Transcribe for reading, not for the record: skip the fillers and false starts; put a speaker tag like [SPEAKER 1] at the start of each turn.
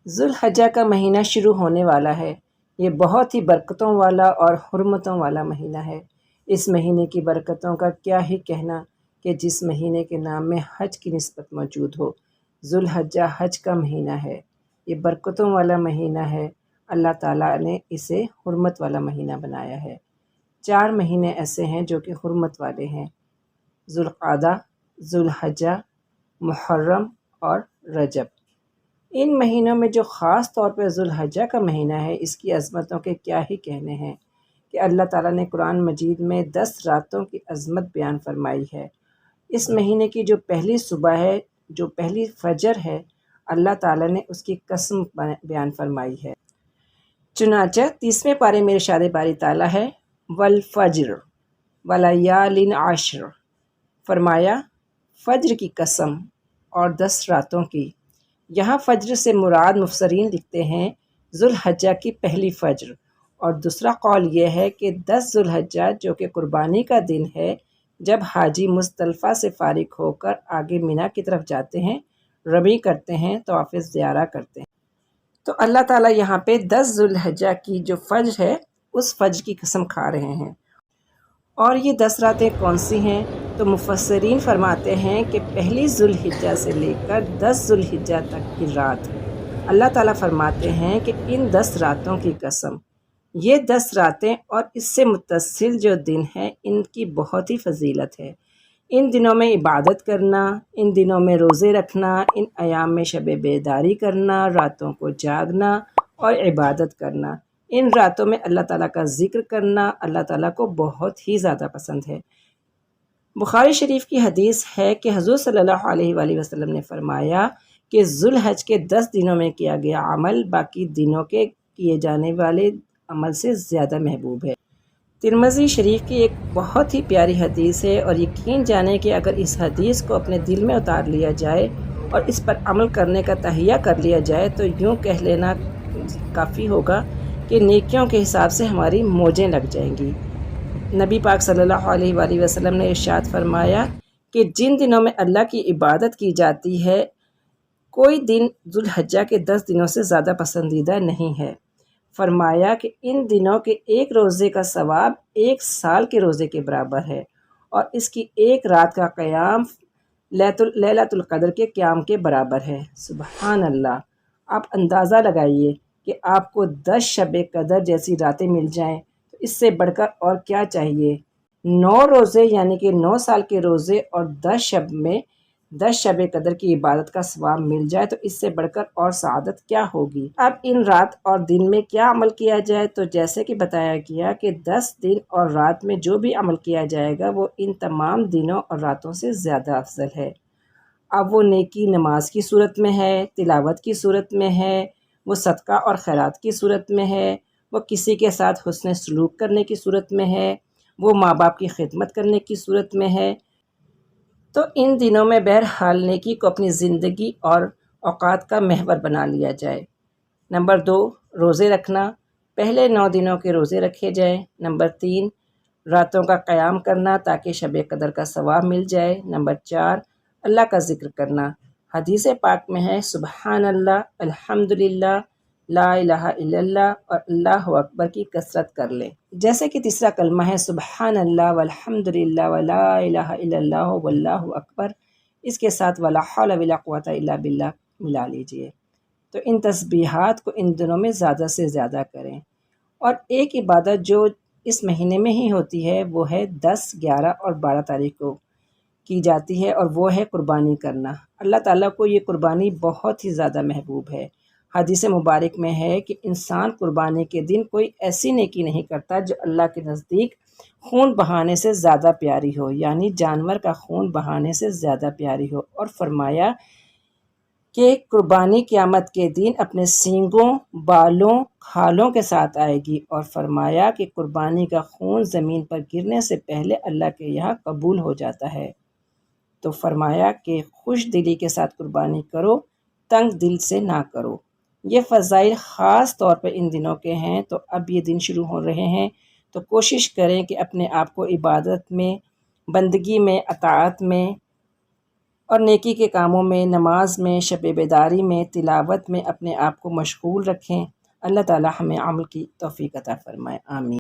[SPEAKER 1] ذوالحجہ کا مہینہ شروع ہونے والا ہے۔ یہ بہت ہی برکتوں والا اور حرمتوں والا مہینہ ہے۔ اس مہینے کی برکتوں کا کیا ہی کہنا کہ جس مہینے کے نام میں حج کی نسبت موجود ہو۔ ذوالحجہ حج کا مہینہ ہے، یہ برکتوں والا مہینہ ہے۔ اللہ تعالیٰ نے اسے حرمت والا مہینہ بنایا ہے۔ 4 مہینے ایسے ہیں جو کہ حرمت والے ہیں: ذوالقعدہ، ذوالحجہ، محرم اور رجب۔ ان مہینوں میں جو خاص طور پہ ذوالحجہ کا مہینہ ہے، اس کی عظمتوں کے کیا ہی کہنے ہیں کہ اللہ تعالیٰ نے قرآن مجید میں 10 راتوں کی عظمت بیان فرمائی ہے۔ اس مہینے کی جو پہلی صبح ہے، جو پہلی فجر ہے، اللہ تعالیٰ نے اس کی قسم بیان فرمائی ہے۔ چنانچہ 30ویں پارے میں ارشاد باری تعالیٰ ہے: والفجر ولیال عشر، فرمایا فجر کی قسم اور 10 راتوں کی۔ یہاں فجر سے مراد مفسرین لکھتے ہیں ذوالحجہ کی پہلی فجر، اور دوسرا قول یہ ہے کہ 10 ذوالحجہ جو کہ قربانی کا دن ہے، جب حاجی مزدلفہ سے فارغ ہو کر آگے مینا کی طرف جاتے ہیں، رمی کرتے ہیں، طواف زیارہ کرتے ہیں۔ تو اللہ تعالیٰ یہاں پہ 10 ذوالحجہ کی جو فجر ہے، اس فجر کی قسم کھا رہے ہیں۔ اور یہ 10 راتیں کون سی ہیں؟ تو مفسرین فرماتے ہیں کہ پہلی ذوالحجہ سے لے کر 10 ذوالحجہ تک کی رات، اللہ تعالیٰ فرماتے ہیں کہ ان 10 راتوں کی قسم، یہ 10 راتیں اور اس سے متصل جو دن ہیں، ان کی بہت ہی فضیلت ہے۔ ان دنوں میں عبادت کرنا، ان دنوں میں روزے رکھنا، ان ایام میں شب بیداری کرنا، راتوں کو جاگنا اور عبادت کرنا، ان راتوں میں اللہ تعالیٰ کا ذکر کرنا اللہ تعالیٰ کو بہت ہی زیادہ پسند ہے۔ بخاری شریف کی حدیث ہے کہ حضور صلی اللہ علیہ وآلہ وسلم نے فرمایا کہ ذوالحج کے 10 دنوں میں کیا گیا عمل باقی دنوں کے کیے جانے والے عمل سے زیادہ محبوب ہے۔ ترمذی شریف کی ایک بہت ہی پیاری حدیث ہے، اور یقین جانے کہ اگر اس حدیث کو اپنے دل میں اتار لیا جائے اور اس پر عمل کرنے کا تہیہ کر لیا جائے تو یوں کہہ لینا کافی ہوگا کہ نیکیوں کے حساب سے ہماری موجیں لگ جائیں گی۔ نبی پاک صلی اللہ علیہ وآلہ وسلم نے ارشاد فرمایا کہ جن دنوں میں اللہ کی عبادت کی جاتی ہے، کوئی دن ذوالحجہ کے 10 دنوں سے زیادہ پسندیدہ نہیں ہے۔ فرمایا کہ ان دنوں کے ایک روزے کا ثواب 1 سال کے روزے کے برابر ہے، اور اس کی ایک رات کا قیام لیلۃ القدر کے قیام کے برابر ہے۔ سبحان اللہ! آپ اندازہ لگائیے کہ آپ کو 10 شب قدر جیسی راتیں مل جائیں تو اس سے بڑھ کر اور کیا چاہیے؟ 9 روزے یعنی کہ 9 سال کے روزے اور 10 شب قدر کی عبادت کا ثواب مل جائے تو اس سے بڑھ کر اور سعادت کیا ہوگی؟ اب ان رات اور دن میں کیا عمل کیا جائے؟ تو جیسے کہ بتایا گیا کہ 10 دن اور رات میں جو بھی عمل کیا جائے گا وہ ان تمام دنوں اور راتوں سے زیادہ افضل ہے۔ اب وہ نیکی نماز کی صورت میں ہے، تلاوت کی صورت میں ہے، وہ صدقہ اور خیرات کی صورت میں ہے، وہ کسی کے ساتھ حسن سلوک کرنے کی صورت میں ہے، وہ ماں باپ کی خدمت کرنے کی صورت میں ہے۔ تو ان دنوں میں بہرحال نیکی کو اپنی زندگی اور اوقات کا محور بنا لیا جائے۔ نمبر 2، روزے رکھنا، پہلے 9 دنوں کے روزے رکھے جائیں۔ نمبر 3، راتوں کا قیام کرنا تاکہ شب قدر کا ثواب مل جائے۔ نمبر 4، اللہ کا ذکر کرنا۔ حدیث پاک میں ہے سبحان اللہ، الحمدللہ، لا الہ الا اللہ اور اللہ اکبر کی کثرت کر لیں۔ جیسے کہ تیسرا کلمہ ہے سبحان اللہ والحمدللہ ولا الہ الا اللہ واللہ اکبر، اس کے ساتھ ولا حول ولا قوۃ الا باللہ ملا لیجئے۔ تو ان تسبیحات کو ان دنوں میں زیادہ سے زیادہ کریں۔ اور ایک عبادت جو اس مہینے میں ہی ہوتی ہے وہ ہے 10، 11 اور 12 تاریخ کو کی جاتی ہے، اور وہ ہے قربانی کرنا۔ اللہ تعالیٰ کو یہ قربانی بہت ہی زیادہ محبوب ہے۔ حدیث مبارک میں ہے کہ انسان قربانی کے دن کوئی ایسی نیکی نہیں کرتا جو اللہ کے نزدیک خون بہانے سے زیادہ پیاری ہو، یعنی جانور کا خون بہانے سے زیادہ پیاری ہو۔ اور فرمایا کہ قربانی قیامت کے دن اپنے سینگوں، بالوں، کھالوں کے ساتھ آئے گی، اور فرمایا کہ قربانی کا خون زمین پر گرنے سے پہلے اللہ کے یہاں قبول ہو جاتا ہے۔ تو فرمایا کہ خوش دلی کے ساتھ قربانی کرو، تنگ دل سے نہ کرو۔ یہ فضائل خاص طور پر ان دنوں کے ہیں۔ تو اب یہ دن شروع ہو رہے ہیں، تو کوشش کریں کہ اپنے آپ کو عبادت میں، بندگی میں، اطاعت میں اور نیکی کے کاموں میں، نماز میں، شب بیداری میں، تلاوت میں اپنے آپ کو مشغول رکھیں۔ اللہ تعالی ہمیں عمل کی توفیق عطا فرمائے، آمین۔